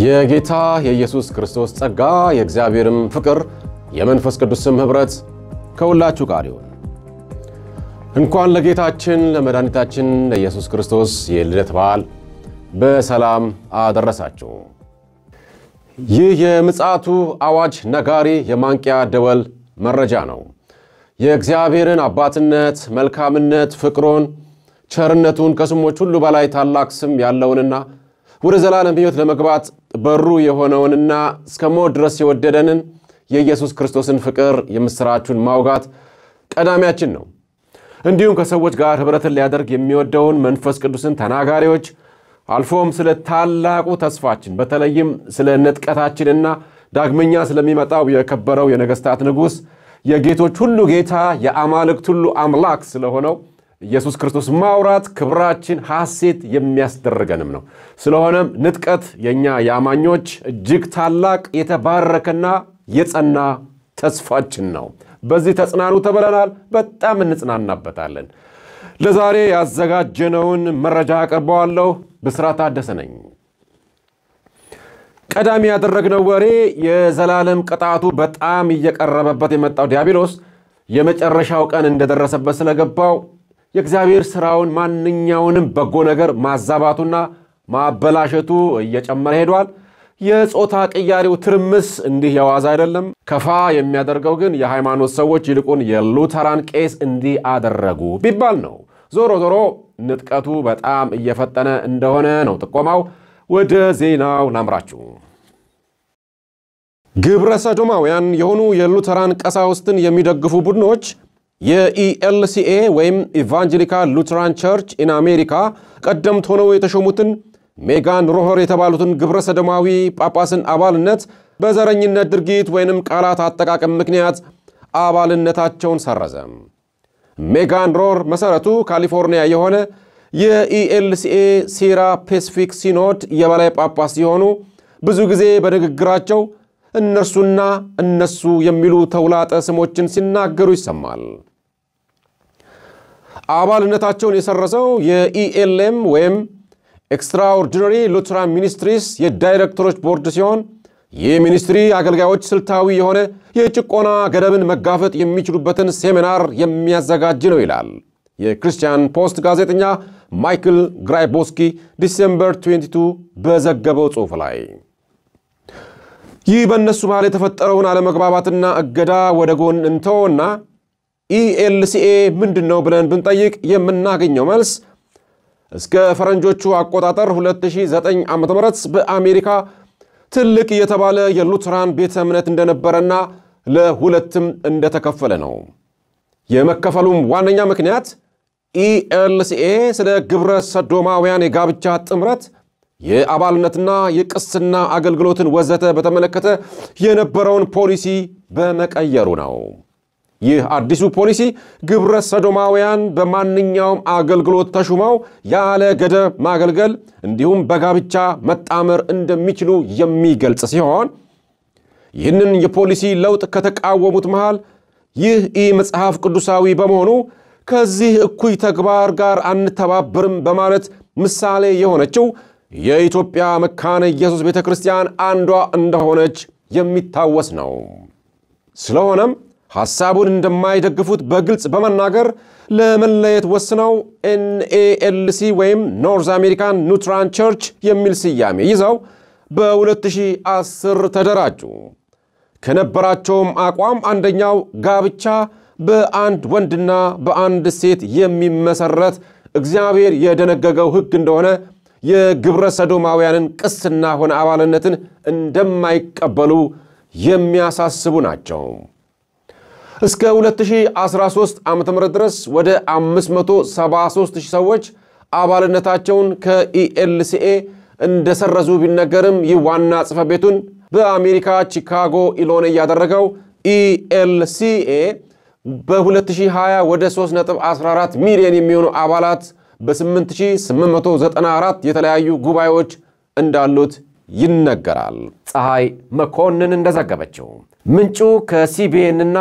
የጌታ የኢየሱስ ክርስቶስ ጸጋ የእግዚአብሔርም ፍቅር የመንፈስ ቅዱስም ህብረት ከሁላችሁ ጋር ይሁን። እንኳን ለጌታችን ለመድኃኒታችን ለኢየሱስ ክርስቶስ የልደት በዓል በሰላም አደረሳችሁ። ይህ የምጽአቱ አዋጅ ነጋሪ የማንቂያ ደወል መረጃ ነው። የእግዚአብሔርን አባትነት፣ መልካምነት፣ ፍቅሩን፣ ቸርነቱን ከስሞች ሁሉ በላይ ታላቅ ስም ያለውንና ወደ ዘላለም ሕይወት ለመግባት በሩ የሆነውንና እስከ ሞት ድረስ የወደደንን የኢየሱስ ክርስቶስን ፍቅር የምስራቹን ማውጋት ቀዳሚያችን ነው። እንዲሁም ከሰዎች ጋር ህብረትን ሊያደርግ የሚወደውን መንፈስ ቅዱስን ተናጋሪዎች አልፎም ስለ ታላቁ ተስፋችን በተለይም ስለ ንጥቀታችንና ዳግመኛ ስለሚመጣው የከበረው የነገስታት ንጉስ የጌቶች ሁሉ ጌታ የአማልክት ሁሉ አምላክ ስለሆነው ኢየሱስ ክርስቶስ ማውራት ክብራችን ሐሴት የሚያስደርገንም ነው። ስለሆነም ንጥቀት የኛ ያማኞች እጅግ ታላቅ የተባረከና የጸና ተስፋችን ነው። በዚህ ተጽናኑ ተብለናል። በጣም እንጽናናበታለን። ለዛሬ ያዘጋጀነውን መረጃ አቀርባለሁ። ብስራት አደሰ ነኝ። ቀዳሚ ያደረግነው ወሬ የዘላለም ቅጣቱ በጣም እየቀረበበት የመጣው ዲያብሎስ የመጨረሻው ቀን እንደደረሰበት ስለገባው የእግዚአብሔር ሥራውን ማንኛውንም በጎ ነገር ማዛባቱና ማበላሸቱ እየጨመረ ሄዷል። የጾታ ቅያሬው ትርምስ እንዲህ የዋዛ አይደለም። ከፋ የሚያደርገው ግን የሃይማኖት ሰዎች ይልቁን የሉተራን ቄስ እንዲህ አደረጉ ቢባል ነው። ዞሮ ዞሮ ንጥቀቱ በጣም እየፈጠነ እንደሆነ ነው ጥቆማው። ወደ ዜናው ላምራችሁ። ግብረ ሰዶማውያን የሆኑ የሉተራን ቀሳውስትን የሚደግፉ ቡድኖች የኢኤልሲኤ ወይም ኢቫንጀሊካል ሉተራን ቸርች ኢን አሜሪካ ቀደምት ሆነው የተሾሙትን ሜጋን ሮኸር የተባሉትን ግብረ ሰዶማዊ ጳጳስን አባልነት በዘረኝነት ድርጊት ወይንም ቃላት አጠቃቀም ምክንያት አባልነታቸውን ሰረዘ። ሜጋን ሮኸር መሰረቱ ካሊፎርኒያ የሆነ የኢኤልሲኤ ሴራ ፔሲፊክ ሲኖድ የበላይ ጳጳስ ሲሆኑ ብዙ ጊዜ በንግግራቸው እነርሱና እነሱ የሚሉ ተውላጠ ስሞችን ሲናገሩ ይሰማል። አባልነታቸውን የሰረዘው የኢኤልኤም ወይም ኤክስትራኦርዲነሪ ሉተራን ሚኒስትሪስ የዳይሬክተሮች ቦርድ ሲሆን ይህ ሚኒስትሪ አገልጋዮች ስልታዊ የሆነ የጭቆና ገደብን መጋፈጥ የሚችሉበትን ሴሚናር የሚያዘጋጅ ነው ይላል የክርስቲያን ፖስት ጋዜጠኛ ማይክል ግራይቦስኪ ዲሴምበር 22 በዘገበው ጽሑፍ ላይ። ይህ በእነሱ መሃል የተፈጠረውን አለመግባባትና እገዳ ወደ ጎን እንተውና ኢኤልሲኤ ምንድነው ብለን ብንጠይቅ የምናገኘው መልስ እስከ ፈረንጆቹ አቆጣጠር 2009 ዓ.ም በአሜሪካ ትልቅ የተባለ የሉተራን ቤተ እምነት እንደነበረና ለሁለትም እንደተከፈለ ነው። የመከፈሉም ዋነኛ ምክንያት ኢኤልሲኤ ስለ ግብረ ሰዶማውያን የጋብቻ ጥምረት የአባልነትና የቅስና አገልግሎትን ወዘተ በተመለከተ የነበረውን ፖሊሲ በመቀየሩ ነው። ይህ አዲሱ ፖሊሲ ግብረ ሰዶማውያን በማንኛውም አገልግሎት ተሹመው ያለ ገደብ ማገልገል እንዲሁም በጋብቻ መጣመር እንደሚችሉ የሚገልጽ ሲሆን ይህንን የፖሊሲ ለውጥ ከተቃወሙት መሃል ይህ መጽሐፍ ቅዱሳዊ በመሆኑ ከዚህ እኩይ ተግባር ጋር አንተባበርም በማለት ምሳሌ የሆነችው የኢትዮጵያ መካነ ኢየሱስ ቤተክርስቲያን አንዷ እንደሆነች የሚታወስ ነው። ስለሆነም ሐሳቡን እንደማይደግፉት በግልጽ በመናገር ለመለየት ወስነው ኤንኤኤልሲ ወይም ኖርዝ አሜሪካን ሉተራን ቸርች የሚል ስያሜ ይዘው በ2010 ተደራጁ። ከነበራቸውም አቋም አንደኛው ጋብቻ በአንድ ወንድና በአንድ ሴት የሚመሰረት እግዚአብሔር የደነገገው ሕግ እንደሆነ የግብረ ሰዶማውያንን ቅስና ሆነ አባልነትን እንደማይቀበሉ የሚያሳስቡ ናቸው። እስከ 2013 ዓ.ም ድረስ ወደ 573,000 ሰዎች አባልነታቸውን ከኢኤልሲኤ እንደሰረዙ ቢነገርም ይህ ዋና ጽሕፈት ቤቱን በአሜሪካ ቺካጎ ኢሊኖይ ያደረገው ኢኤልሲኤ በ2020 ወደ 3.14 ሚሊዮን የሚሆኑ አባላት በ8894 የተለያዩ ጉባኤዎች እንዳሉት ይነገራል። ፀሐይ መኮንን እንደዘገበችው ምንጩ ከሲቢኤን እና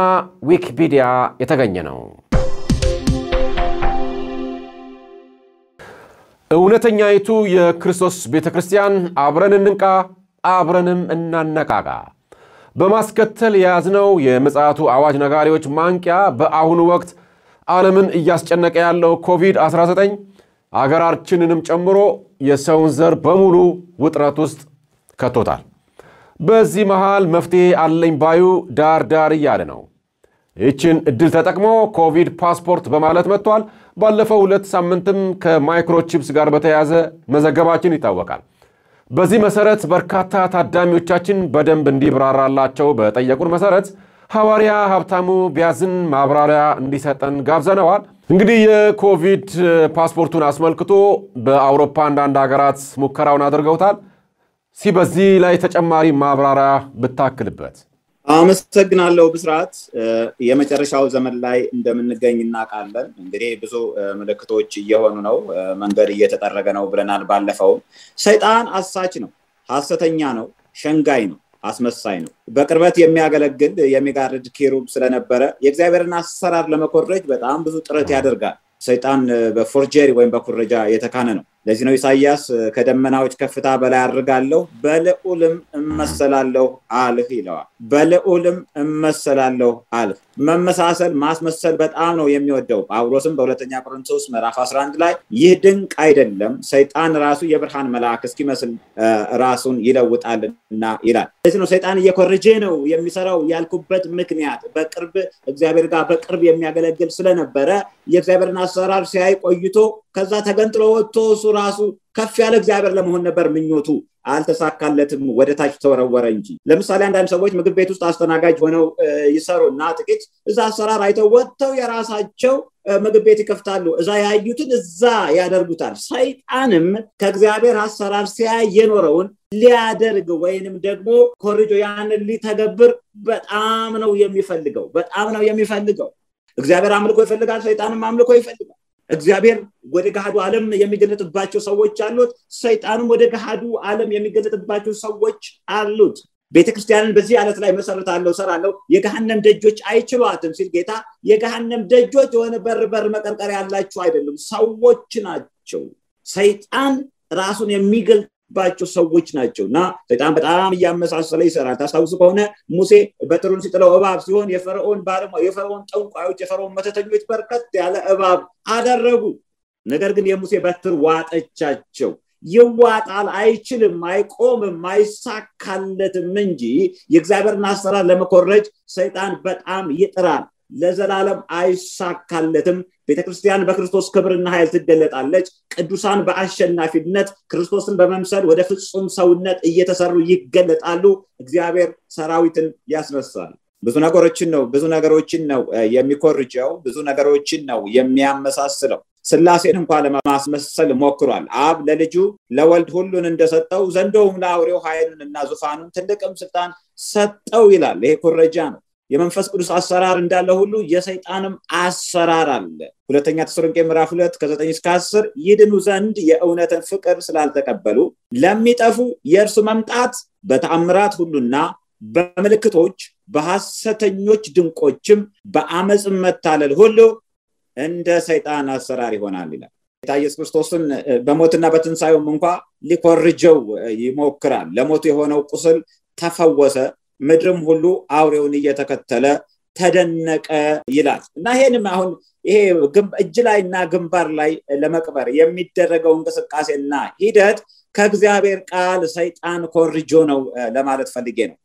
ዊኪፒዲያ የተገኘ ነው። እውነተኛይቱ የክርስቶስ ቤተክርስቲያን አብረን እንንቃ አብረንም እናነቃቃ። በማስከተል የያዝነው የምጽአቱ አዋጅ ነጋሪዎች ማንቂያ በአሁኑ ወቅት ዓለምን እያስጨነቀ ያለው ኮቪድ-19 አገራችንንም ጨምሮ የሰውን ዘር በሙሉ ውጥረት ውስጥ ከቶታል። በዚህ መሃል መፍትሄ አለኝ ባዩ ዳር እያለ ነው። ይህችን እድል ተጠቅሞ ኮቪድ ፓስፖርት በማለት መጥቷል። ባለፈው 2 ሳምንትም ከማይክሮቺፕስ ጋር በተያያዘ መዘገባችን ይታወቃል። በዚህ መሰረት በርካታ ታዳሚዎቻችን በደንብ እንዲብራራላቸው በጠየቁን መሰረት ሐዋርያ ሀብታሙ ቢያዝን ማብራሪያ እንዲሰጠን ጋብዘነዋል። እንግዲህ የኮቪድ ፓስፖርቱን አስመልክቶ በአውሮፓ አንዳንድ ሀገራት ሙከራውን አድርገውታል። በዚህ ላይ ተጨማሪ ማብራሪያ ብታክልበት። አመሰግናለሁ ብስራት። የመጨረሻው ዘመን ላይ እንደምንገኝ እናውቃለን። እንግዲህ ብዙ ምልክቶች እየሆኑ ነው፣ መንገድ እየተጠረገ ነው ብለናል። ባለፈው ሰይጣን አሳች ነው፣ ሐሰተኛ ነው፣ ሸንጋይ ነው፣ አስመሳይ ነው። በቅርበት የሚያገለግል የሚጋርድ ኪሩብ ስለነበረ የእግዚአብሔርን አሰራር ለመኮረጅ በጣም ብዙ ጥረት ያደርጋል። ሰይጣን በፎርጀሪ ወይም በኩረጃ የተካነ ነው። ለዚህ ነው ኢሳይያስ ከደመናዎች ከፍታ በላይ አድርጋለሁ በልዑልም እመሰላለሁ አልህ ይለዋል። በልዑልም እመሰላለሁ አልህ። መመሳሰል ማስመሰል በጣም ነው የሚወደው። ጳውሎስም በሁለተኛ ቆሮንቶስ ምዕራፍ 11 ላይ ይህ ድንቅ አይደለም፣ ሰይጣን ራሱ የብርሃን መልአክ እስኪመስል ራሱን ይለውጣልና ይላል። ለዚህ ነው ሰይጣን እየኮረጀ ነው የሚሰራው ያልኩበት ምክንያት በቅርብ እግዚአብሔር ጋር በቅርብ የሚያገለግል ስለነበረ የእግዚአብሔርን አሰራር ሲያይ ቆይቶ ከዛ ተገንጥሎ ወጥቶ እሱ ራሱ ከፍ ያለ እግዚአብሔር ለመሆን ነበር ምኞቱ። አልተሳካለትም፣ ወደ ታች ተወረወረ እንጂ። ለምሳሌ አንዳንድ ሰዎች ምግብ ቤት ውስጥ አስተናጋጅ ሆነው ይሰሩና ጥቂት እዛ አሰራር አይተው ወጥተው የራሳቸው ምግብ ቤት ይከፍታሉ። እዛ ያዩትን እዛ ያደርጉታል። ሰይጣንም ከእግዚአብሔር አሰራር ሲያይ የኖረውን ሊያደርግ ወይንም ደግሞ ኮርጆ ያንን ሊተገብር በጣም ነው የሚፈልገው። እግዚአብሔር አምልኮ ይፈልጋል፣ ሰይጣንም አምልኮ ይፈልጋል። እግዚአብሔር ወደ ገሃዱ ዓለም የሚገለጥባቸው ሰዎች አሉት፣ ሰይጣንም ወደ ገሃዱ ዓለም የሚገለጥባቸው ሰዎች አሉት። ቤተክርስቲያንን በዚህ ዓለት ላይ መሰረታለሁ ሰራለሁ የገሃነም ደጆች አይችሏትም ሲል ጌታ የገሃነም ደጆች የሆነ በር መቀርቀር ያላችሁ አይደለም፣ ሰዎች ናቸው። ሰይጣን ራሱን የሚገልጥባቸው ሰዎች ናቸውና ሰይጣን በጣም እያመሳሰለ ይሰራል። ታስታውሱ ከሆነ ሙሴ በትሩን ሲጥለው እባብ ሲሆን የፈርዖን ባለሟል የፈርዖን ጠንቋዮች የፈርዖን መተተኞች በርከት ያለ እባብ አደረጉ። ነገር ግን የሙሴ በትር ዋጠቻቸው። ይዋጣል፣ አይችልም፣ አይቆምም፣ አይሳካለትም እንጂ የእግዚአብሔርን አሰራር ለመኮረጅ ሰይጣን በጣም ይጥራል። ለዘላለም አይሳካለትም። ቤተክርስቲያን በክርስቶስ ክብርና ኃይል ትገለጣለች። ቅዱሳን በአሸናፊነት ክርስቶስን በመምሰል ወደ ፍጹም ሰውነት እየተሰሩ ይገለጣሉ። እግዚአብሔር ሰራዊትን ያስነሳል። ብዙ ነገሮችን ነው የሚኮርጀው፣ ብዙ ነገሮችን ነው የሚያመሳስለው። ስላሴን እንኳን ለማስመሰል ሞክሯል። አብ ለልጁ ለወልድ ሁሉን እንደሰጠው ዘንዶውም ለአውሬው ኃይሉንና ዙፋኑን ትልቅም ስልጣን ሰጠው ይላል። ይሄ ኩረጃ ነው። የመንፈስ ቅዱስ አሰራር እንዳለ ሁሉ የሰይጣንም አሰራር አለ። ሁለተኛ ተሰሎንቄ ምዕራፍ 2 ከ9 እስከ 10 ይድኑ ዘንድ የእውነትን ፍቅር ስላልተቀበሉ ለሚጠፉ የእርሱ መምጣት በተአምራት ሁሉና በምልክቶች በሐሰተኞች ድንቆችም በአመጽ መታለል ሁሉ እንደ ሰይጣን አሰራር ይሆናል ይላል። ጌታ ኢየሱስ ክርስቶስን በሞትና በትንሳኤው እንኳን ሊኮርጀው ይሞክራል። ለሞቱ የሆነው ቁስል ተፈወሰ፣ ምድርም ሁሉ አውሬውን እየተከተለ ተደነቀ ይላል። እና ይሄንም አሁን ይሄ እጅ ላይና ግንባር ላይ ለመቅበር የሚደረገው እንቅስቃሴና ሂደት ከእግዚአብሔር ቃል ሰይጣን ኮርጆ ነው ለማለት ፈልጌ ነው።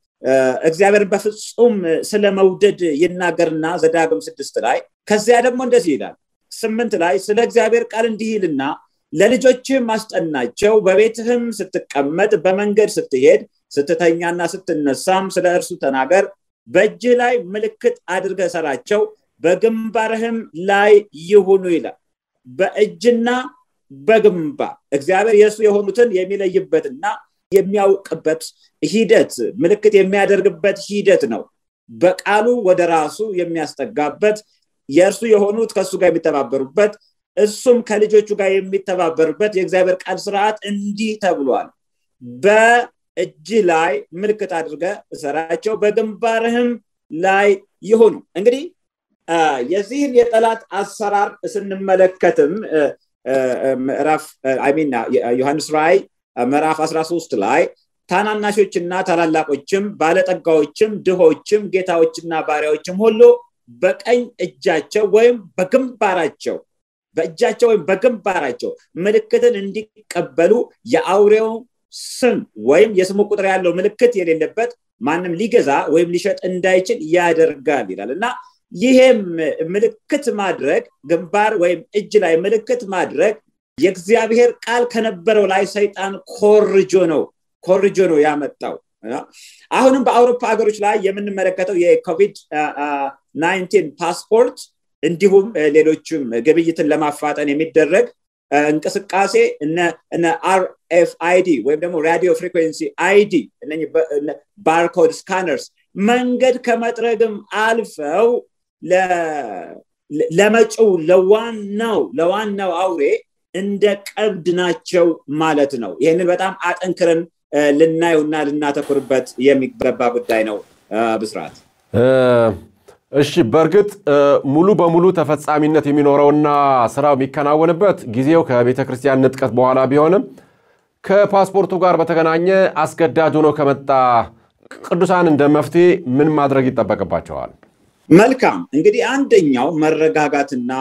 እግዚአብሔር በፍጹም ስለመውደድ ይናገርና ዘዳግም 6 ላይ ከዚያ ደግሞ እንደዚህ ይላል 8 ላይ ስለ እግዚአብሔር ቃል እንዲህ ይልና ለልጆችህም አስጠናቸው፣ በቤትህም ስትቀመጥ በመንገድ ስትሄድ ስትተኛና ስትነሳም ስለ እርሱ ተናገር፣ በእጅህ ላይ ምልክት አድርገህ ሰራቸው፣ በግንባርህም ላይ ይሁኑ ይላል። በእጅና በግንባር እግዚአብሔር የሱ የሆኑትን የሚለይበትና የሚያውቅበት ሂደት ምልክት የሚያደርግበት ሂደት ነው። በቃሉ ወደ ራሱ የሚያስጠጋበት የእርሱ የሆኑት ከሱ ጋር የሚተባበሩበት እሱም ከልጆቹ ጋር የሚተባበሩበት የእግዚአብሔር ቃል ስርዓት እንዲህ ተብሏል። በእጅ ላይ ምልክት አድርገህ ሰራቸው፣ በግንባርህም ላይ ይሁኑ። እንግዲህ የዚህን የጠላት አሰራር ስንመለከትም ምዕራፍ ዮሐንስ ራእይ ምዕራፍ 13 ላይ ታናናሾችና ታላላቆችም ባለጠጋዎችም ድሆችም ጌታዎችና ባሪያዎችም ሁሉ በቀኝ እጃቸው ወይም በግንባራቸው በእጃቸው ወይም በግንባራቸው ምልክትን እንዲቀበሉ የአውሬው ስም ወይም የስሙ ቁጥር ያለው ምልክት የሌለበት ማንም ሊገዛ ወይም ሊሸጥ እንዳይችል ያደርጋል ይላልና ይሄም ምልክት ማድረግ ግንባር ወይም እጅ ላይ ምልክት ማድረግ የእግዚአብሔር ቃል ከነበረው ላይ ሰይጣን ኮርጆ ነው ያመጣው አሁንም በአውሮፓ ሀገሮች ላይ የምንመለከተው የኮቪድ 19 ፓስፖርት እንዲሁም ሌሎችም ግብይትን ለማፋጠን የሚደረግ እንቅስቃሴ እነ RFID ወይም ደግሞ ራዲዮ ፍሪኩዌንሲ ID እነኚህ ባርኮድ ስካነርስ መንገድ ከመጥረግም አልፈው ለመጪው ለዋናው አውሬ እንደ ቀብድ ናቸው ማለት ነው ይሄንን በጣም አጠንክረን ልናየውና ልናተኩርበት የሚገባ ጉዳይ ነው ብስራት እሺ በርግጥ ሙሉ በሙሉ ተፈጻሚነት የሚኖረውና ስራው የሚከናወንበት ጊዜው ከቤተክርስቲያን ንጥቀት በኋላ ቢሆንም ከፓስፖርቱ ጋር በተገናኘ አስገዳጅ ሆኖ ከመጣ ቅዱሳን እንደመፍትሄ ምን ማድረግ ይጠበቅባቸዋል መልካም እንግዲህ አንደኛው መረጋጋትና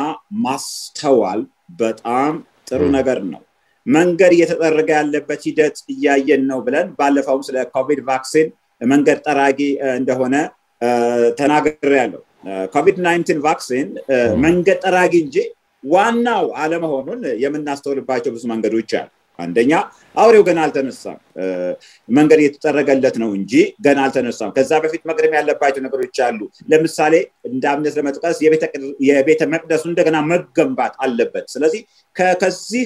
ማስተዋል በጣም ጥሩ ነገር ነው መንገድ እየተጠረገ ያለበት ሂደት እያየን ነው ብለን ባለፈው ስለ ኮቪድ ቫክሲን መንገድ ጠራጊ እንደሆነ ተናግሬያለሁ ኮቪድ 19 ቫክሲን መንገድ ጠራጊ እንጂ ዋናው አለመሆኑን የምናስተውልባቸው ብዙ መንገዶች አሉ አንደኛ አውሬው ገና አልተነሳም መንገድ እየተጠረገለት ነው እንጂ ገና አልተነሳም ከዛ በፊት መቅደም ያለባቸው ነገሮች አሉ ለምሳሌ እንዳምነት ለመጥቀስ የቤተ መቅደሱ እንደገና መገንባት አለበት ስለዚህ ከዚህ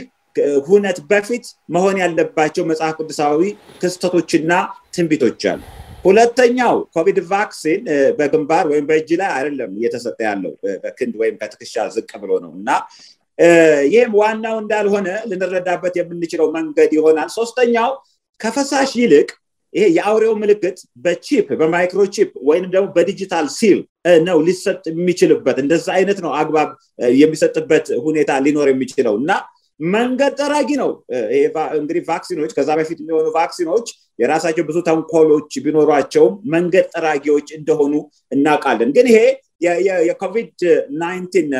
ሁነት በፊት መሆን ያለባቸው መጽሐፍ ቅዱሳዊ ክስተቶችና ትንቢቶች አሉ ሁለተኛው ኮቪድ ቫክሲን በግንባር ወይም በእጅ ላይ አይደለም እየተሰጠ ያለው በክንድ ወይም በትከሻ ዝቅ ብሎ ነውና ይሄም ዋናው እንዳልሆነ ልንረዳበት የምንችለው መንገድ ይሆናል ሶስተኛው ከፈሳሽ ይልቅ ይሄ የአውሬው ምልክት በቺፕ በማይክሮቺፕ ወይንም ደግሞ በዲጂታል ሲል ነው ሊሰጥ የሚችልበት እንደዛ አይነት ነው አግባብ የሚሰጥበት ሁኔታ ሊኖር የሚችለውና መንገድ ጠራጊ ነው እንግዲህ ቫክሲኖች ከዛ በፊት የሚሆኑ ቫክሲኖች የራሳቸው ብዙ ተንኮሎች ቢኖሯቸው መንገድ ጠራጊዎች እንደሆኑ እናውቃለን ግን ይሄ የኮቪድ 19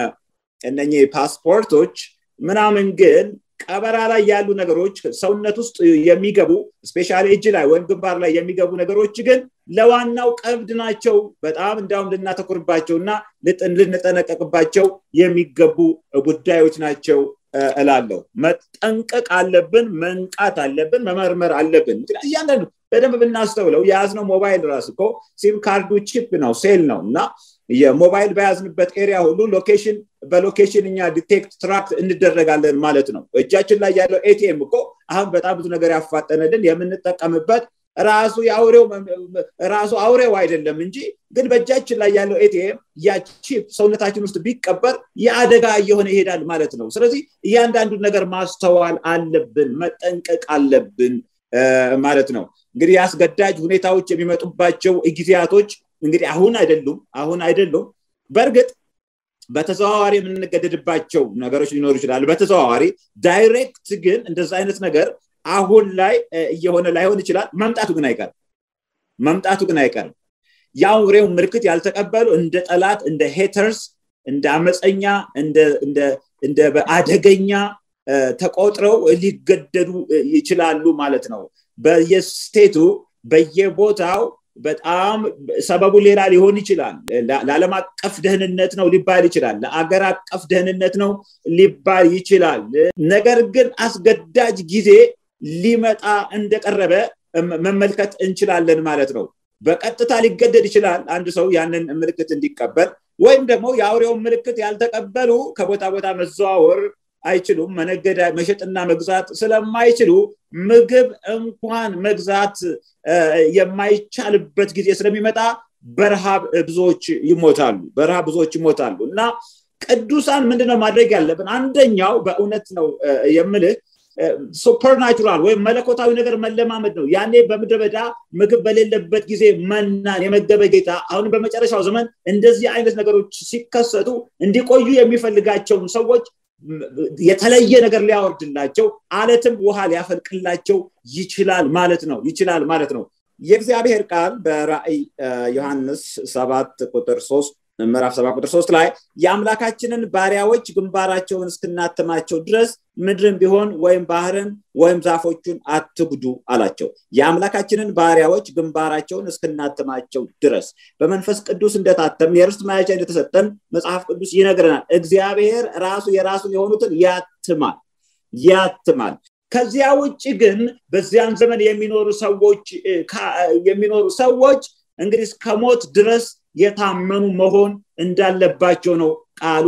እነኚህ ፓስፖርቶች ምናምን ግን ቀበራ ላይ ያሉ ነገሮች ሰውነት ውስጥ የሚገቡ ስፔሻሊ እጅ ላይ ወይም ግንባር ላይ የሚገቡ ነገሮች ግን ለዋናው ቀብድ ናቸው በጣም እንዳውም ልናተኩርባቸውና ልንጠነቀቅባቸው የሚገቡ ጉዳዮች ናቸው እላለሁ መጠንቀቅ አለብን መንቃት አለብን መመርመር አለብን እያንዳንዱ በደንብ ብናስተውለው ያዝነው ሞባይል ራስ እኮ ሲም ካርዱ ቺፕ ነው ሴል ነውና የሞባይል በያዝንበት ኤሪያ ሁሉ በሎኬሽንኛ ዲቴክት ትራክ እንደረጋለን ማለት ነው እጃችን ላይ ያለው ATM እኮ አሁን በጣም ብዙ ነገር ያፋጠነልን የምንጠቀምበት ራሱ አውሬው አይደለም እንጂ ግን በእጃችን ላይ ያለው ATM ያ ቺፕ ሰውነታችን ውስጥ ቢቀበር ያደጋ እየሆነ ይሄዳል ማለት ነው ስለዚህ እያንዳንዱ ነገር ማስተዋል አለብን መጠንቀቅ አለብን ማለት ነው እንግዲህ ያስገዳጅ ሁኔታዎች የሚመጡባቸው ጊዜያቶች እንግዲህ አሁን አይደሉም በርግጥ በተዘዋዋሪ የምንገደድባቸው ነገሮች ሊኖሩ ይችላሉ በተዘዋዋሪ ዳይሬክት ግን እንደዛ አይነት ነገር አሁን ላይ እየሆነ ላይሆን ይችላል መምጣቱ ግን አይቀርም ያውሬው ምልክት ያልተቀበሉ እንደ ጠላት እንደ ሄተርስ እንደ አመፀኛ እንደ በአደገኛ ተቆጥረው ሊገደዱ ይችላሉ ማለት ነው በየስቴቱ በየቦታው በጣም ሰበቡ ሌላ ሊሆን ይችላል ለዓለም አቀፍ ደህንነት ነው ሊባል ይችላል ለአገር አቀፍ ደህንነት ነው ሊባል ይችላል ነገር ግን አስገዳጅ ጊዜ ሊመጣ እንደቀረበ መመልከት እንችላለን ማለት ነው በቀጥታ ሊገደድ ይችላል አንድ ሰው ያንን ምልክት እንዲቀበል ወይም ደግሞ የአውሬው ምልክት ያልተቀበሉ ከቦታ ቦታ መዘዋወር አይችሉም መነገድ መሸጥና መግዛት ስለማይችሉ ምግብ እንኳን መግዛት የማይቻልበት ጊዜ ስለሚመጣ በረሃብ ብዙዎች ይሞታሉ እና ቅዱሳን ምንድነው ማድረግ ያለብን አንደኛው በእውነት ነው የምልህ ሱፐርናቹራል ወይ መለኮታዊ ነገር መለማመድ ነው ያኔ በመድረበዳ ምግብ በሌለበት ጊዜ መናን የመገበ ጌታ አሁን በመጨረሻው ዘመን እንደዚህ አይነት ነገሮች ሲከሰቱ እንዲቆዩ የሚፈልጋቸው ሰዎች የተለየ ነገር ሊያወርድላቸው አለትም ውሃ ሊያፈልቅላቸው ይችላል ማለት ነው የእግዚአብሔር ቃል በራእይ ዮሐንስ 7 ቁጥር 3 ምዕራፍ 7 ቁጥር 3 ላይ የአምላካችንን ባሪያዎች ግንባራቸውን እስክናተማቸው ድረስ ምድርን ቢሆን ወይም ባህርን ወይም ዛፎቹን አትጉዱ አላቸው የአምላካችንን ባሪያዎች ግንባራቸውን እስክናተማቸው ድረስ በመንፈስ ቅዱስ እንደታተም የርስት ማያቻ እንደተሰጠን መጽሐፍ ቅዱስ ይነግረናል እግዚአብሔር ራሱ የራሱን የሆኑትን ያትማል ከዚያ ውጪ ግን በዚያን ዘመን የሚኖሩ ሰዎች እንግዲህ ከሞት ድረስ የታመኑ መሆን እንዳለባቸው ነው ቃሉ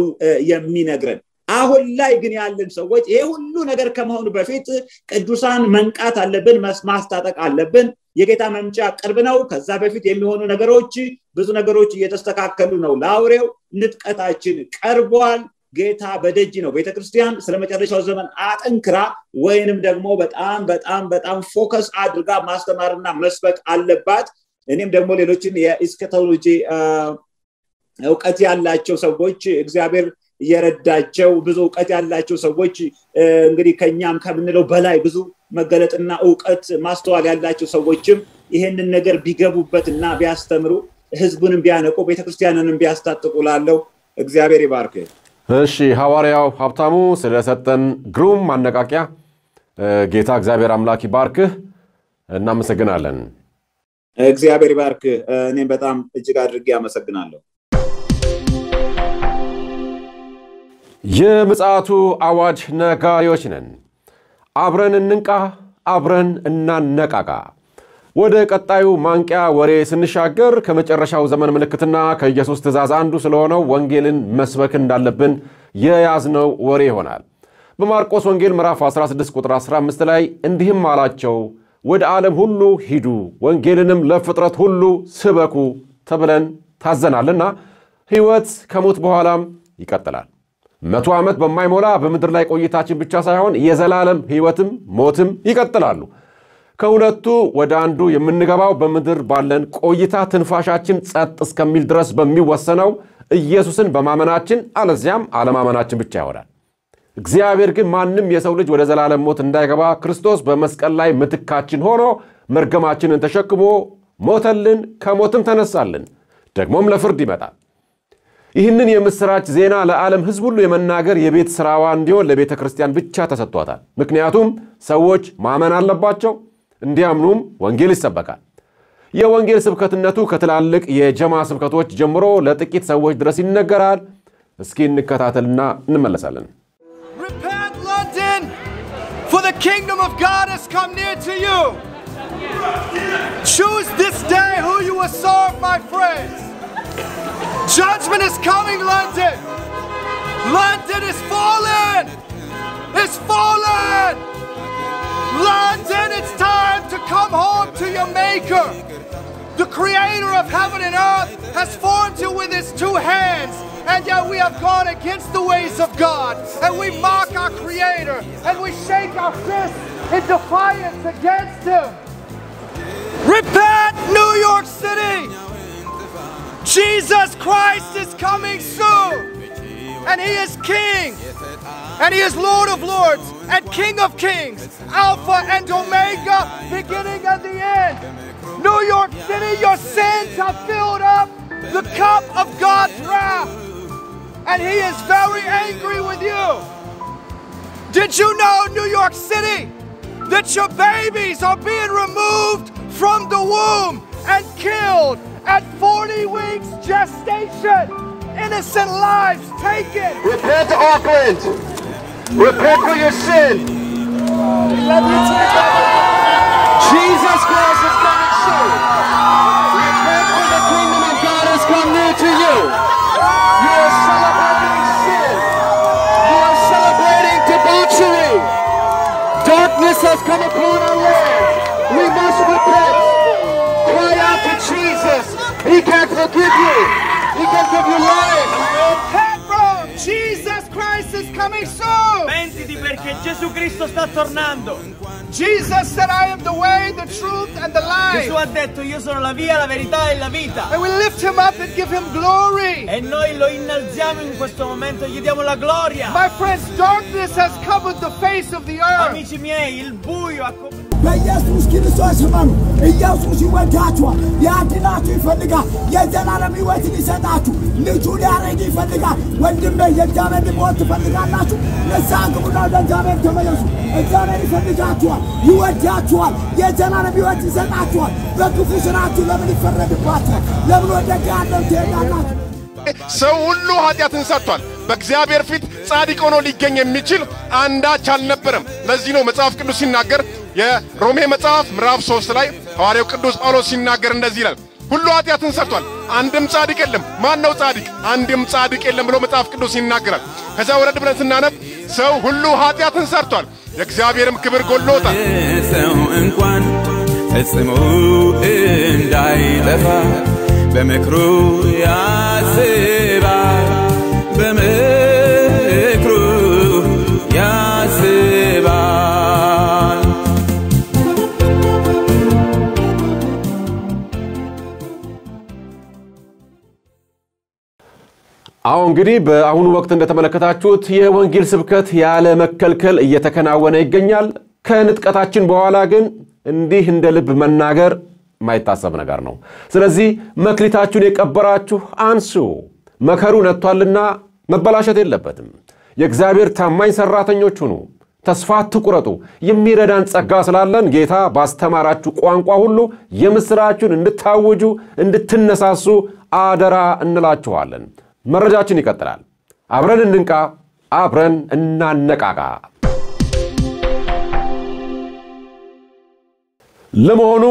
የሚነግረን አሁን ላይ ግን ያለን ሰዎች ይሄ ሁሉ ነገር ከመሆኑ በፊት ቅዱሳን መንቃት አለብን ማስታጠቅ አለብን የጌታ መምጫ ቅርብ ነው ከዛ በፊት የሚሆኑ ነገሮች ብዙ ነገሮች እየተስተካከሉ ነው ላውሬው ንጥቀታችን ቀርቧል ጌታ በደጅ ነው ቤተክርስቲያን ስለመጨረሻው ዘመን አጠንክራ ወይንም ደግሞ በጣም ፎከስ አድርጋ ማስተማርና መስበክ አለባት እኔም ደግሞ ሌሎችን የኢስኬቶሎጂ ዕውቀት ያላቸው ሰዎች እግዚአብሔር የረዳቸው ብዙ ዕውቀት ያላቸው ሰዎች እንግዲህ ከኛም ከምንለው በላይ ብዙ መገለጥና ዕውቀት ማስተዋል ያላቸው ሰዎችም ይሄንን ነገር ቢገቡበትና ቢያስተምሩ ህዝቡንም ቢያነቁ ቤተክርስቲያንንም ቢያስታጥቁላለው እግዚአብሔር ይባርክ እሺ ሐዋርያው ሀብታሙ ስለሰጠን ግሩም ማነቃቂያ ጌታ እግዚአብሔር አምላክ ይባርክህ እናመሰግናለን እግዚአብሔር ይባርክ እኔም በጣም እጅግ አድርጌ አመሰግናለሁ የምጽአቱ አዋጅ ነጋሪዎች ነን አብረን እንንቃ አብረን እናነቃቃ ወደ ቀጣዩ ማንቂያ ወሬ ስንሻገር ከመጨረሻው ዘመን ምልክትና ከኢየሱስ ትእዛዝ አንዱ ስለሆነው ወንጌልን መስበክ እንዳለብን የያዝነው ወሬ ይሆናል በማርቆስ ወንጌል ምዕራፍ 16 ቁጥር 15 ላይ እንዲህም አላቸው ወደ ዓለም ሁሉ ሂዱ ወንጌልንም ለፍጥረት ሁሉ ስበኩ ተብለን ታዘናልና ሕይወት ከሞት በኋላም ይቀጥላል 100 ዓመት በማይሞላ በመድር ላይ ቆይታችን ብቻ ሳይሆን የዘላለም ሕይወትም ሞትም ይቀጥላሉ ከሁለቱ ወደ አንዱ የምንገባው በመድር ባለን ቆይታ ትንፋሻችን ጸጥ እስከሚል ድረስ በሚወሰነው ኢየሱስን በማመናችን አለዚያም አለማመናችን ብቻ ይሆናል እግዚአብሔር ግን ማንንም የሰው ልጅ ወደ ዘላለም ሞት እንዳይገባ ክርስቶስ በመስቀል ላይ ምትካችን ሆኖ መርገማችንን ተሸክሞ ሞተልን ከሞትም ተነሳልን ደግሞም ለፍርድ ይመጣል ይህንን የምስራች ዜና ለዓለም ሕዝብ ሁሉ የመናገር የቤት ስራዋ እንዲሆን ለቤተክርስቲያን ብቻ ተሰጥቷታል ምክንያቱም ሰዎች ማመን አለባቸው እንዲያምኑም ወንጌል ይሰበካል የወንጌል ስብከትነቱ ከትላልቅ የጀማ ስብከቶች ጀምሮ ለጥቂት ሰዎች ድረስ ይነገራል እስኪ እንከታተልና እንመለሳለን Repent, London, for the kingdom of God has come near to you. Choose this day who you will serve, my friends. Judgment is coming, London. London is fallen. It's fallen. London, it's time to come home to your maker. The creator of heaven and earth has formed you with his two hands. And yet we have gone against the ways of God. And we mock our creator. And we shake our fists in defiance against him. Repent, New York City. Jesus Christ is coming soon. And he is King. And he is Lord of Lords. And King of Kings. Alpha and Omega. Beginning and the end. New York City, your sins have filled up the cup of God's wrath. And he is very angry with you. Did you know, New York City, that your babies are being removed from the womb and killed at 40 weeks gestation? Innocent lives taken. Repent, Auckland. Repent for your sin. Jesus Christ is coming soon. Repent for the kingdom of God has come near to you. You are celebrating sin. You are celebrating debauchery. Darkness has come upon our land. We must repent. Cry out to Jesus. He can forgive you. He can give you life. Repent, bro. Jesus Christ is coming soon. Pentiti perché Gesù Cristo sta tornando. Jesus said, I am the way, the truth, and the life. Gesù ha detto io sono la via, la verità e la vita. And we lift him up and give him glory. E noi lo innalziamo ringraziamo in questo momento, gli diamo la gloria. My friends, darkness has covered the face of the earth. Amici miei, il buio ha coperto. በኢየሱስ ክርስቶስ ማኑ ኢየሱስ ይወዳችኋል ያድናችሁ ይፈልጋል የዘላለም ሕይወትን ይሰጣችሁ ልጁ ሊያረግ ይፈልጋል ወንድሜ የእግዚአብሔር ሞት ትፈልጋላችሁ ንስሐ ግቡና ወደ እግዚአብሔር ተመለሱ እግዚአብሔር ይፈልጋችኋል ይወዳችኋል የዘላለም ሕይወት ይሰጣችኋል በክፉ ስራችሁ ለምን ይፈረድባችኋል ለምን ወደ ገሃነም ትሄዳላችሁ ሰው ሁሉ ኃጢአትን ሰርቷል በእግዚአብሔር ፊት ጻድቅ ሆኖ ሊገኝ የሚችል አንዳች አልነበረም ለዚህ ነው መጽሐፍ ቅዱስ ሲናገር የሮሜ መጽሐፍ ምዕራፍ 3 ላይ ሐዋርያው ቅዱስ ጳውሎስ ሲናገር እንደዚህ ይላል ሁሉ ኃጢአትን ሰርቷል አንድም ጻድቅ የለም ማን ነው ጻድቅ አንድም ጻድቅ የለም ብሎ መጽሐፍ ቅዱስ ይናገራል ከዛ ወረድ ብለን ስናነብ ሰው ሁሉ ኃጢአትን ሰርቷል የእግዚአብሔርም ክብር ጎሎታል ሰው እንኳን ፈጽሞ እንዳይጠፋ በመክሩ ያስባል በመክሩ ያስባል አሁን እንግዲህ በአሁኑ ወቅት እንደተመለከታችሁት የወንጌል ስብከት ያለ መከልከል እየተከናወነ ይገኛል ከንጥቀታችን በኋላ ግን እንዲህ እንደ ልብ መናገር ማይታሰብ ነገር ነው ስለዚህ መክሊታችሁን የቀበራችሁ አንሱ መከሩ ነጥቷልና መበላሸት የለበትም የእግዚአብሔር ታማኝ ሰራተኞች ሁኑ ተስፋ አትቁረጡ የሚረዳን ጸጋ ስላለን ጌታ ባስተማራችሁ ቋንቋ ሁሉ የምስራችሁን እንድታውጁ እንድትነሳሱ አደራ እንላችኋለን መረጃችን ይቀጥላል አብረን እንንቃ አብረን እናነቃቃ ለመሆኑ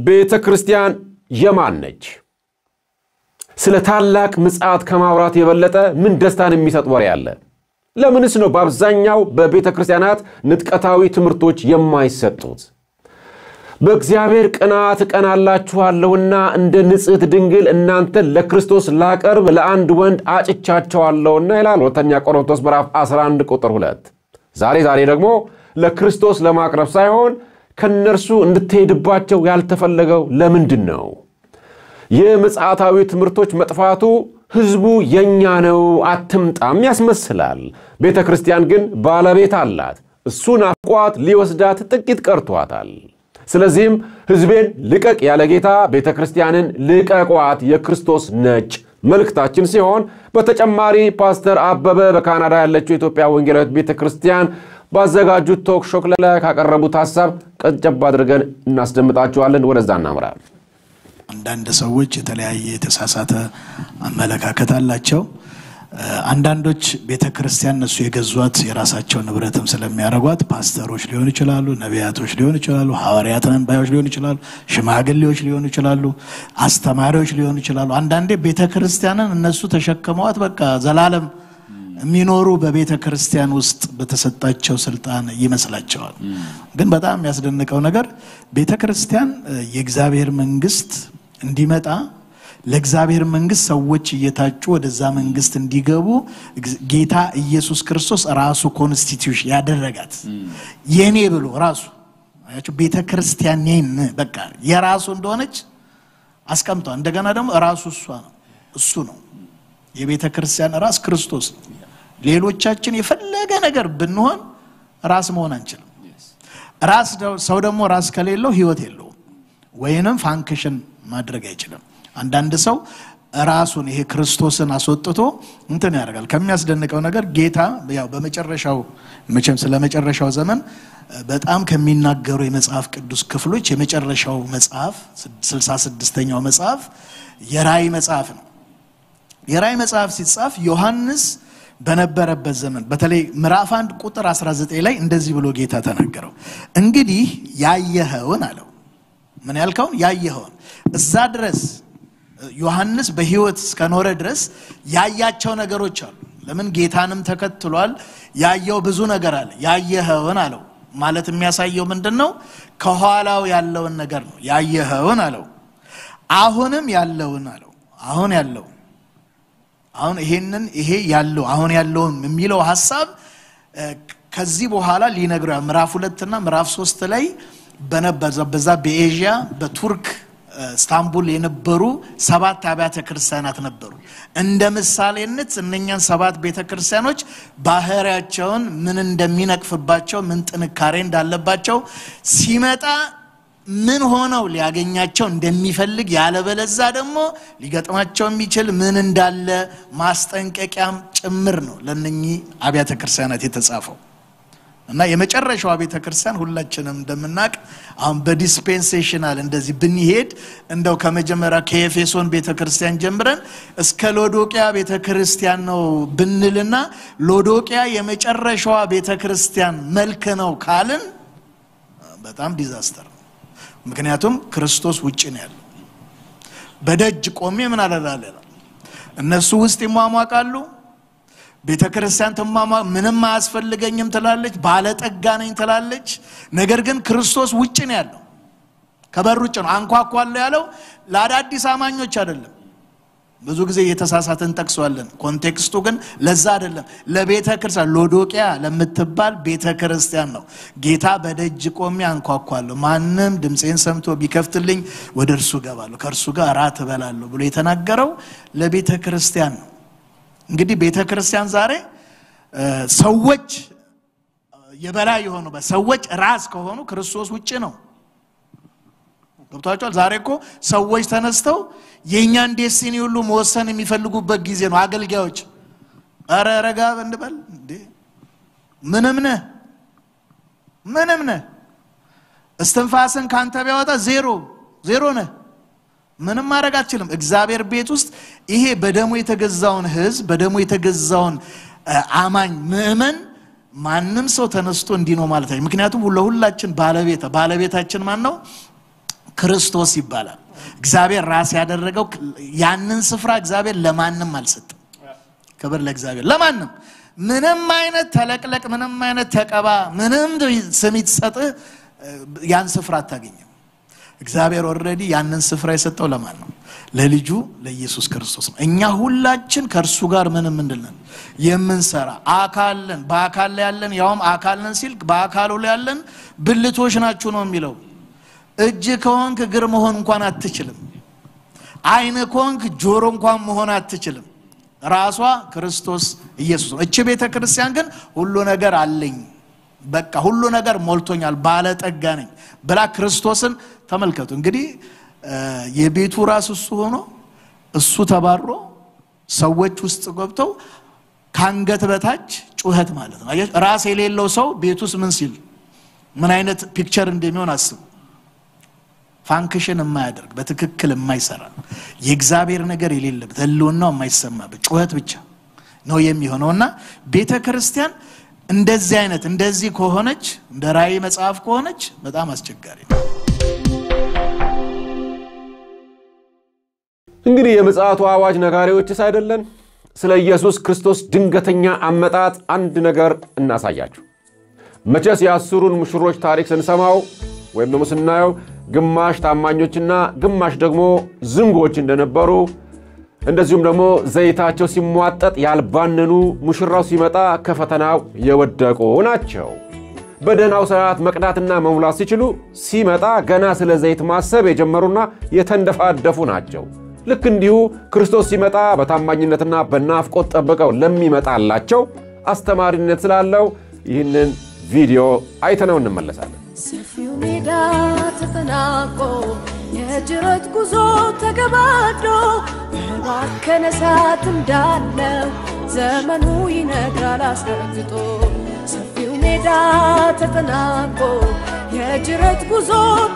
ቤተክርስቲያን የማን ነች ስለ ታላቅ ምጽአት ከማውራት የበለጠ ምን ደስታን የሚሰጥ ወሬ አለ ለምንስ ነው በአብዛኛው በቤተክርስቲያናት ንጥቀታዊ ትምህርቶች የማይሰጡት በእግዚአብሔር ቅናት ቀናላችኋለሁና እንደ ንጽሕት ድንግል እናንተ ለክርስቶስ ላቀርብ ለአንድ ወንድ አጭቻቸዋለሁና ይላል ሁለተኛ ቆሮንቶስ ምዕራፍ 11 ቁጥር 2 ዛሬ ደግሞ ለክርስቶስ ለማቅረብ ሳይሆን ከነርሱ እንድትሄድባቸው ያልተፈለገው ለምንድን ነው የምጽአታዊ ትምህርቶች መጥፋቱ ህዝቡ የኛ ነው አትምጣም ያስመስላል ቤተክርስቲያን ግን ባለቤት አላት እሱን አቋት ሊወስዳት ጥቂት ቀርቷታል ስለዚህም ህዝቤን ልቀቅ ያለ ጌታ ቤተክርስቲያንን ልቀቋት የክርስቶስ ነጭ መልእክታችን ሲሆን በተጨማሪ ፓስተር አበበ በካናዳ ያለችው ኢትዮጵያ ወንጌላዊት ቤተክርስቲያን ባዘጋጁት ቶክ ሾክ ላይ ካቀረቡት ሐሳብ ቀንጨብ አድርገን እናስደምጣችኋለን ወደዛ እናምራለን አንዳንድ ሰዎች የተለያየ የተሳሳተ አመለካከት አላቸው አንዳንዶች ቤተክርስቲያን እነሱ የገዟት የራሳቸው ንብረትም ስለሚያረጓት ፓስተሮች ሊሆኑ ይችላሉ ነቢያቶች ሊሆኑ ይችላሉ ሐዋርያት አንባዮች ሊሆኑ ይችላሉ ሽማግሌዎች ሊሆኑ ይችላሉ አስተማሪዎች ሊሆኑ ይችላሉ አንዳንዴ ቤተክርስቲያንን እነሱ ተሸክመዋት በቃ ዘላለም የሚኖሩ በቤተክርስቲያን ውስጥ በተሰጣቸው ስልጣን ይመስላቸዋል ግን በጣም የሚያስደንቀው ነገር ቤተክርስቲያን የእግዚአብሔር መንግስት እንዲመጣ ለእግዚአብሔር መንግስት ሰዎች እየታጩ ወደዛ መንግስት እንዲገቡ ጌታ ኢየሱስ ክርስቶስ ራሱ ኮንስቲቲዩሽን ያደረጋት የኔ ብሎ ራሱ አያችሁ ቤተክርስቲያን በቃ የራሱ እንደሆነች አስቀምጧል እንደገና ደግሞ ራሱ እሱ ነው የቤተክርስቲያን ራስ ክርስቶስ ሌሎቻችን የፈለገ ነገር ብንሆን ራስ መሆን አንችልም ራስ ሰው ደግሞ ራስ ከሌለው ህይወት የለውም ወይንም ፋንክሽን ማድረግ አይችልም አንዳንድ ሰው ራሱን ይሄ ክርስቶስን አስወጥቶ እንትን ያደርጋል ከሚያስደንቀው ነገር ጌታ ያው በመጨረሻው መቼም ስለመጨረሻው ዘመን በጣም ከሚናገሩ የመጽሐፍ ቅዱስ ክፍሎች የመጨረሻው መጽሐፍ 66ኛው መጽሐፍ የራእይ መጽሐፍ ነው የራእይ መጽሐፍ ሲጻፍ ዮሐንስ በነበረበት ዘመን በተለይ ምዕራፍ 1 ቁጥር 19 ላይ እንደዚህ ብሎ ጌታ ተናገረው እንግዲህ ያየኸውን አለው ምን ያልከው ያየኸውን እዛ ድረስ ዮሐንስ በህይወት እስከኖረ ድረስ ያያቸው ነገሮች አሉ ለምን ጌታንም ተከትሏል ያየው ብዙ ነገር አለ ያየኸውን አለው ማለት የሚያሳየው ምንድነው ከኋላው ያለውን ነገር ነው ያየኸውን አለው አሁንም ያለውን አለው አሁን ያለው አሁን ይሄ ያለው አሁን ያለው የሚለው ሐሳብ ከዚህ በኋላ ሊነግረው ምዕራፍ 2 እና ምዕራፍ 3 ላይ በዛ በኤዥያ በቱርክ ስታንቡል የነበሩ 7 አብያተ ክርስቲያናት ነበሩ እንደ ምሳሌነት እነኛን 7 ቤተ ክርስቲያኖች ባህሪያቸውን ምን እንደሚነቅፍባቸው ምን ጥንካሬ እንዳለባቸው ሲመጣ ምን ሆነው ሊያገኛቸው እንደሚፈልግ ያለበለዛ ደግሞ ሊገጥማቸው የሚችል ምን እንዳለ ማስጠንቀቂያም ጭምር ነው ለነኚህ አብያተ ክርስቲያናት የተጻፈው እና የመጨረሻው ቤተ ክርስቲያን ሁላችንም እንደምናቅ አሁን በዲስፔንሴሽናል እንደዚህ ብንሄድ እንደው ከመጀመሪያ ከኤፌሶን ቤተ ክርስቲያን ጀምረን እስከ ሎዶቂያ ቤተ ክርስቲያን ነው ብንልና ሎዶቂያ የመጨረሻው ቤተ ክርስቲያን መልክ ነው ካልን በጣም ዲዛስተር ነው ምክንያቱም ክርስቶስ ውጪ ነው ያለው በደጅ ቆሜ ምን አላላለ እነሱ ውስጥ ይሟሟቃሉ ቤተ ክርስቲያን ተማማ ምንም አያስፈልገኝም ትላለች ባለጠጋ ነኝ ትላለች ነገር ግን ክርስቶስ ውጪ ነው ያለው ከበር ውጪ ነው አንኳኳለ ያለው ለአዳዲስ አማኞች አይደለም ብዙ ጊዜ የተሳሳተን ተክሷለን ኮንቴክስቱ ግን ለዛ አይደለም ለቤተ ክርስቲያን ሎዶቂያ ለምትባል ቤተ ክርስቲያን ነው ጌታ በደጅ ቆሜ አንኳኳለሁ ማንንም ድምጼን ሰምቶ ቢከፍትልኝ ወደርሱ ገባለሁ ከርሱ ጋር ራት እበላለሁ ብሎ የተናገረው ለቤተ ክርስቲያን ነው እንግዲህ ቤተ ክርስቲያን ዛሬ ሰዎች የበላይ የሆኑ በሰዎች ራስ ከሆኑ ክርስቶስ ውጪ ነው ገብታችኋል ዛሬ እኮ ሰዎች ተነስተው የኛን ዴስቲኒ ሁሉ መወሰን የሚፈልጉበት ጊዜ ነው አገልጋዮች አረ ረጋ እንበል እንዴ ምንም ነህ እስትንፋስን ካንተ ቢያወጣ ዜሮ ነህ ምንም ማድረግ አትችልም እግዚአብሔር ቤት ውስጥ ይሄ በደሙ የተገዛውን ህዝብ በደሙ የተገዛውን አማኝ ምእመን ማንንም ሰው ተነስቶ እንዲኖ ማለት አይደለም ምክንያቱም ሁላችን ባለቤታችን ማን ነው ክርስቶስ ይባላል እግዚአብሔር ራስ ያደረገው ያንን ስፍራ እግዚአብሔር ለማንንም አልሰጠም ክብር ለእግዚአብሔር ለማንንም ምንም አይነት ተለቅለቅ ምንም አይነት ተቀባ ምንም ስም ይሰጥ ያን ስፍራ አታገኝም እግዚአብሔር ኦሬዲ ያንን ስፍራ የሰጠው ለማን ነው ለልጁ ለኢየሱስ ክርስቶስ ነው እኛ ሁላችን ከርሱ ጋር ምንም እንደለን የምንሰራ አካልን በአካል ላይ ያለን ያውም አካልን ሲል በአካሉ ላይ ያለን ብልቶች ናችሁ ነው የሚለው እጅ ከሆንክ እግር መሆን እንኳን አትችልም አይን ከሆንክ ጆሮ እንኳን መሆን አትችልም ራሷ ክርስቶስ ኢየሱስ ነው እቺ ቤተ ክርስቲያን ግን ሁሉ ነገር አለኝ በቃ ሁሉ ነገር ሞልቶኛል ባለጠጋ ነኝ ብላ ክርስቶስን ተመልከቱ እንግዲህ የቤቱ ራስ እሱ ሆኖ እሱ ተባሮ ሰዎች ውስጥ ገብተው ካንገት በታች ጩኸት ማለት ነው ራስ የሌለው ሰው ቤቱስ ምን ሲል ምን አይነት ፒክቸር እንደሚሆን አስቡ ፋንክሽን የማያደርግ በትክክል የማይሰራ የእግዚአብሔር ነገር የሌለበት ህልውናው የማይሰማበት ጩኸት ብቻ ነው የሚሆነውና ቤተ ክርስቲያን እንደዚህ አይነት እንደዚህ ከሆነች እንደ ራእይ መጽሐፍ ከሆነች በጣም አስቸጋሪ ነው እንግዲህ የመጽሐቱ አዋጅ ነጋሪዎችስ አይደለን ስለ ኢየሱስ ክርስቶስ ድንገተኛ አመጣጥ አንድ ነገር እናሳያችሁ መቼስ ያስሩን ሙሽሮች ታሪክ ስንሰማው ወይም ደግሞ ስናየው ግማሽ ታማኞችና ግማሽ ደግሞ ዝንጎች እንደነበሩ እንደዚሁም ደግሞ ዘይታቸው ሲሟጠጥ ያልባነኑ ሙሽራው ሲመጣ ከፈተናው የወደቁ ናቸው በደናው ሰዓት መቅዳትና መሙላት ሲችሉ ሲመጣ ገና ስለ ዘይት ማሰብ የጀመሩና የተንደፋደፉ ናቸው ልክ እንዲሁ ክርስቶስ ሲመጣ በታማኝነትና በናፍቆት ተጠብቀው ለሚመጣላቸው አስተማሪነት ስላለው ይህንን ቪዲዮ አይተነው እንመለሳለን ሰፊው ሜዳ ተጠናቆ የጅረት ጉዞ ተገባዶ ባከነ ሰዓት እንዳለው ዘመኑ ይነግራል አስረግጦ ሰፊው ሜዳ ተጠናቆ የጅረት ጉዞ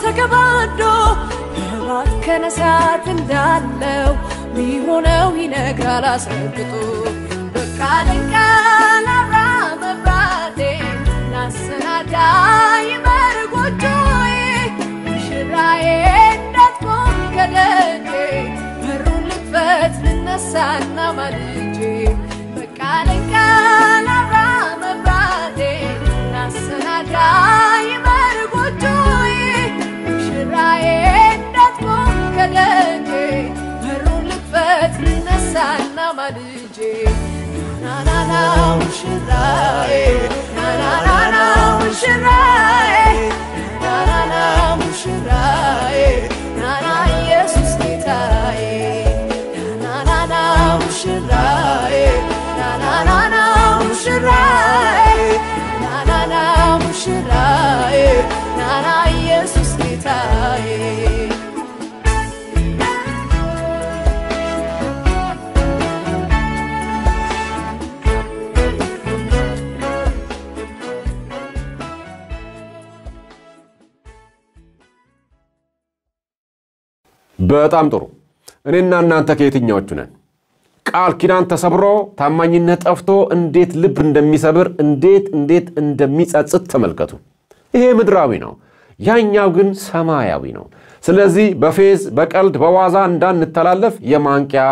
ተገባዶ ባከነ ሰዓት እንዳለው ሚሆነው ይነግራል አስረግጦ በቃ ለንቃላራ መብራቴ ናሰናዳ ይበርጎጆዬ ሽራዬ እንዳትቆም ከደጄ በሩን ልክፈት ልነሳና ማልጄ በቃ ለንቃላራ መብራቴ ናሰናዳ ይበርጎጆዬ ሽራዬ እንዳትቆም ከደጄ በሩን ልክፈት ልነሳና ማልጄ ናናና ሙሽራዬ ናናና ሙሽራዬ ናናና ሙሽራዬ ናና በጣም ጥሩ እኔና እናንተ ከየትኛዎቹ ነን ቃል ኪዳን ተሰብሮ ታማኝነት ጠፍቶ እንዴት ልብ እንደሚሰብር እንዴት እንደሚጸጽት ተመልከቱ ይሄ ምድራዊ ነው ያኛው ግን ሰማያዊ ነው ስለዚህ በፌዝ በቀልድ በዋዛ እንዳንተላለፍ የማንቂያ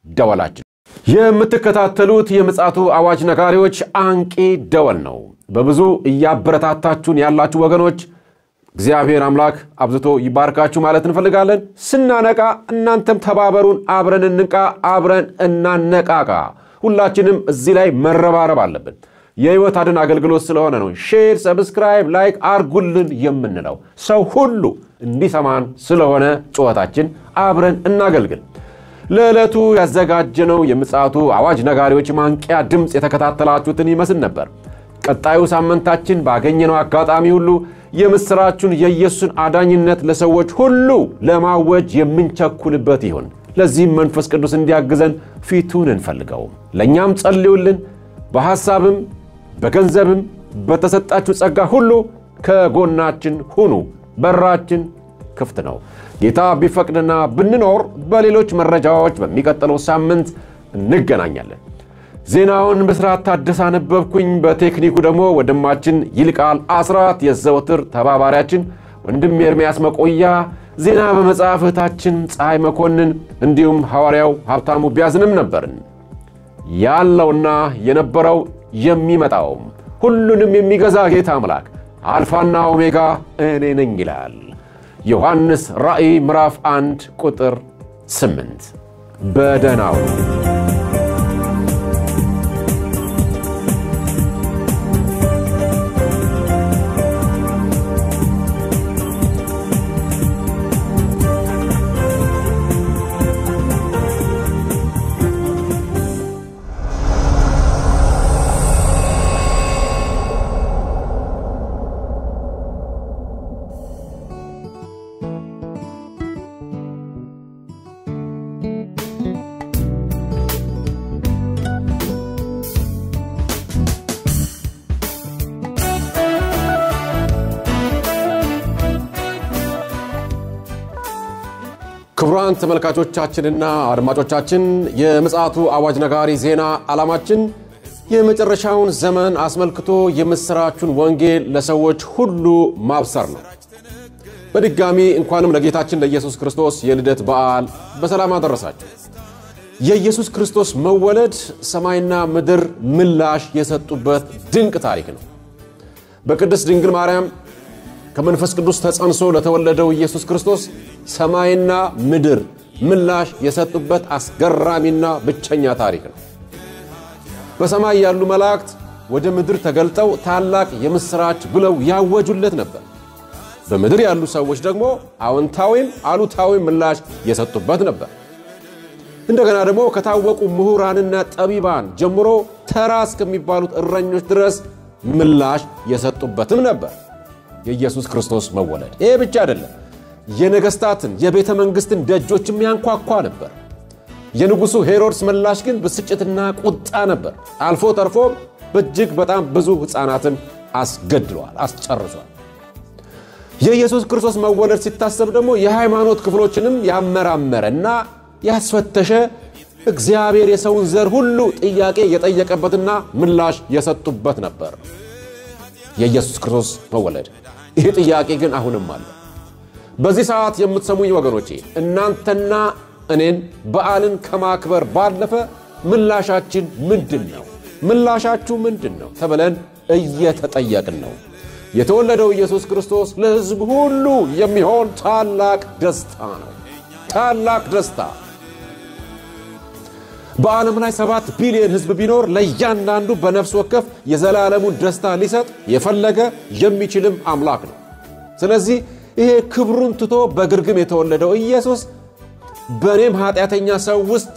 ደወላችን የምትከታተሉት የምጽአቱ አዋጅ ነጋሪዎች አንቂ ደወል ነው በብዙ ያበረታታችሁን ያላችሁ ወገኖች እግዚአብሔር አምላክ አብዝቶ ይባርካችሁ ማለት እንፈልጋለን ስናነቃ እናንተም ተባበሩን አብረን እንንቃ አብረን እናነቃቃ ሁላችንም እዚህ ላይ መረባረብ አለብን የህይወት አድን አገልግሎት ስለሆነ ነው ሼር ሰብስክራይብ ላይክ አርጉልን የምንለው ሰው ሁሉ እንዲሰማን ስለሆነ ጩኸታችን አብረን እናገልግል ለዕለቱ ያዘጋጀነው የምጽአቱ አዋጅ ነጋሪዎች ማንቂያ ድምጽ የተከታተላችሁትን ይመስል ነበር ቀጣዩ ሳምንታችን ባገኘነው አጋጣሚ ሁሉ የምስራቹን የኢየሱስን አዳኝነት ለሰዎች ሁሉ ለማወጅ የምንቸኩልበት ይሁን ለዚህ መንፈስ ቅዱስ እንዲያግዘን ፊቱን እንፈልገው ለኛም ጸልዩልን በሐሳብም በገንዘብም በተሰጣችሁ ጸጋ ሁሉ ከጎናችን ሁኑ በራችን ክፍት ነው ጌታ ቢፈቅድና ብንኖር በሌሎች መረጃዎች በሚቀጥለው ሳምንት እንገናኛለን ዜናውን በስራት ታደሰ አነበብኩኝ በቴክኒኩ ደግሞ ወንድማችን ይልቃል አስራት የዘወትር ተባባሪያችን ወንድም ኤርሚያስ መቆያ ዜና በመጻፍታችን ፀሐይ መኮንን እንዲሁም ሐዋርያው ሀብታሙ ቢያዝንም ነበርን ያለውና የነበረው የሚመጣው ሁሉንም የሚገዛ ጌታ አምላክ አልፋና ኦሜጋ እኔ ነኝ ይላል ዮሐንስ ራእይ ምዕራፍ 1 ቁጥር 8 በደናው ክቡራን ተመልካቾቻችንና አድማጮቻችን የምጽአቱ አዋጅ ነጋሪ ዜና ዓላማችን የመጨረሻውን ዘመን አስመልክቶ የምስራቹን ወንጌል ለሰዎች ሁሉ ማብሰር ነው በድጋሚ እንኳንም ለጌታችን ለኢየሱስ ክርስቶስ የልደት በዓል በሰላም አደረሳችሁ የኢየሱስ ክርስቶስ መወለድ ሰማይና ምድር ምላሽ የሰጡበት ድንቅ ታሪክ ነው በቅድስት ድንግል ማርያም ከመንፈስ ቅዱስ ተጸንሶ ለተወለደው ኢየሱስ ክርስቶስ ሰማይና ምድር ምላሽ የሰጡበት አስገራሚና ብቸኛ ታሪክ ነው በሰማይ ያሉ መላእክት ወደ ምድር ተገልጠው ታላቅ የምስራች ብለው ያወጁለት ነበር በምድር ያሉ ሰዎች ደግሞ አዎንታዊም አሉታዊም ምላሽ የሰጡበት ነበር እንደገና ደግሞ ከታወቁ ምሁራንና ጠቢባን ጀምሮ ተራስ ከሚባሉት እረኞች ድረስ ምላሽ የሰጡበትም ነበር የኢየሱስ ክርስቶስ መወለድ ይሄ ብቻ አይደለም የነገስታትን የቤተ መንግስትን ደጆችም ያንኳኳ ነበር የንጉሱ ሄሮድስ ምላሽ ግን በስጭትና ቁጣ ነበር አልፎ ተርፎ በእጅግ በጣም ብዙ ህፃናትን አስገድሏል አስጨርሷል የኢየሱስ ክርስቶስ መወለድ ሲታሰብ ደግሞ የሃይማኖት ክፍሎችንም ያመራመረና ያስፈተሸ እግዚአብሔር የሰውን ዘር ሁሉ ጥያቄ የጠየቀበትና ምላሽ የሰጡበት ነበር የኢየሱስ ክርስቶስ መወለድ ይሄ ጥያቄ ግን አሁንም አለ በዚህ ሰዓት የምትሰሙኝ ወገኖቼ እናንተና እኔን በዓልን ከማክበር ባለፈ ምላሻችን ምንድነው ምላሻችሁ ምንድነው ተብለን እየተጠየቅን ነው የተወለደው ኢየሱስ ክርስቶስ ለሕዝብ ሁሉ የሚሆን ታላቅ ደስታ ነው ታላቅ ደስታ በዓለም ላይ 7 ቢሊዮን ሕዝብ ቢኖር ለእያንዳንዱ በነፍስ ወከፍ የዘላለሙን ደስታ ሊሰጥ የፈለገ የሚችልም አምላክ ነው ስለዚህ ይሄ ክብሩን ትቶ በግርግም የተወለደው ኢየሱስ በኔም ኃጢአተኛ ሰው ውስጥ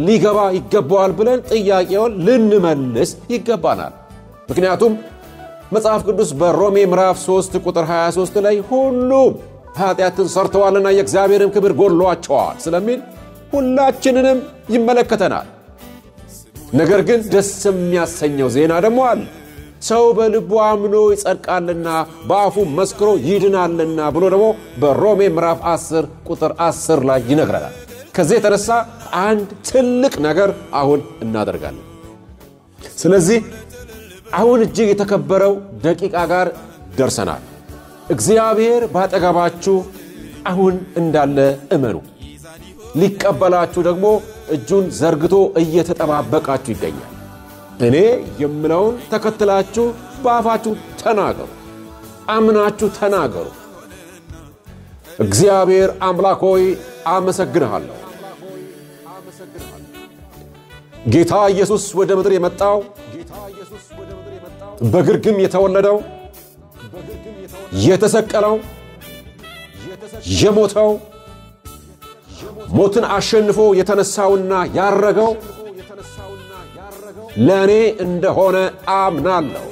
ሊገባ ይገባዋል ብለን ጥያቄውን ልንመልስ ይገባናል ምክንያቱም መጽሐፍ ቅዱስ በሮሜ ምዕራፍ 3 ቁጥር 23 ላይ ሁሉም ኃጢአትን ሰርተዋልና የእግዚአብሔርን ክብር ጎድሏቸዋል ስለሚል ሁላችንንም ይመለከተናል ነገር ግን ደስ የሚያሰኘው ዜና ደግሞ አለ ሰው በልቡ አምኖ ይጸድቃልና በአፉ መስክሮ ይድናልና ብሎ ደግሞ በሮሜ ምዕራፍ 10 ቁጥር 10 ላይ ይነግረናል። ከዚህ የተነሳ አንድ ትልቅ ነገር አሁን እናደርጋለን። ስለዚህ አሁን እጅግ የተከበረው ደቂቃ ጋር ደርሰናል። እግዚአብሔር ባጠገባችሁ አሁን እንዳለ እመኑ። ሊቀበላችሁ ደግሞ እጁን ዘርግቶ እየተጠባበቃችሁ ይገኛል። እኔ የምለውን ተከትላችሁ በአፋችሁ ተናገሩ፣ አምናችሁ ተናገሩ። እግዚአብሔር አምላክ ሆይ አመሰግንሃለሁ። ጌታ ኢየሱስ ወደ ምድር የመጣው በግርግም የተወለደው የተሰቀለው የሞተው ሞትን አሸንፎ የተነሳውና ያረገው ለኔ እንደሆነ አምናለሁ።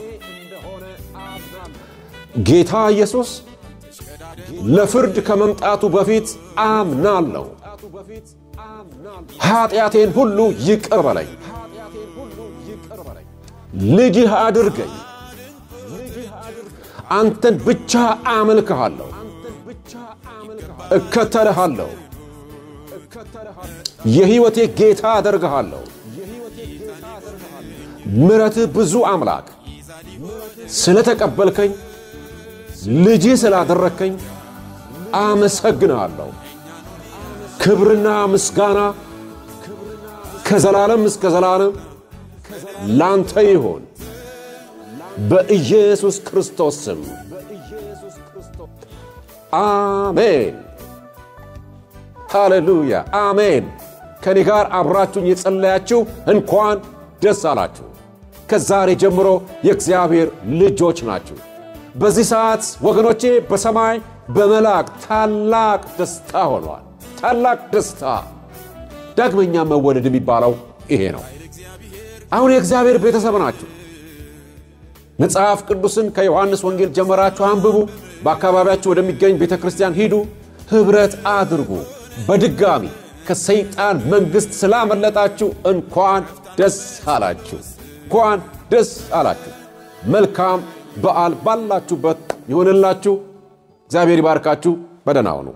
ጌታ ኢየሱስ ለፍርድ ከመምጣቱ በፊት አምናለሁ። ኃጢአቴን ሁሉ ይቅር በለኝ፣ ልጅህ አድርገኝ። አንተን ብቻ አመልክሃለሁ፣ እከተልሃለሁ፣ የሕይወቴ ጌታ አደርግሃለሁ። ምሕረትህ ብዙ አምላክ ስለተቀበልከኝ ልጅህ ስላደረከኝ አመሰግንሃለሁ። ክብርና ምስጋና ከዘላለም እስከ ዘላለም ላንተ ይሁን በኢየሱስ ክርስቶስ ስም አሜን። ሃሌሉያ አሜን። ከኔ ጋር አብራችሁኝ የጸለያችሁ እንኳን ደስ አላችሁ። ከዛሬ ጀምሮ የእግዚአብሔር ልጆች ናችሁ። በዚህ ሰዓት ወገኖቼ በሰማይ በመላክ ታላቅ ደስታ ሆኗል። ታላቅ ደስታ። ዳግመኛ መወለድ የሚባለው ይሄ ነው። አሁን የእግዚአብሔር ቤተሰብ ናችሁ። መጽሐፍ ቅዱስን ከዮሐንስ ወንጌል ጀምራችሁ አንብቡ። በአካባቢያችሁ ወደሚገኝ ቤተክርስቲያን ሂዱ፣ ህብረት አድርጉ። በድጋሚ ከሰይጣን መንግስት ስላመለጣችሁ እንኳን ደስ አላችሁ። እንኳን ደስ አላችሁ። መልካም በዓል ባላችሁበት ይሁንላችሁ። እግዚአብሔር ይባርካችሁ። በደህና ሁኑ።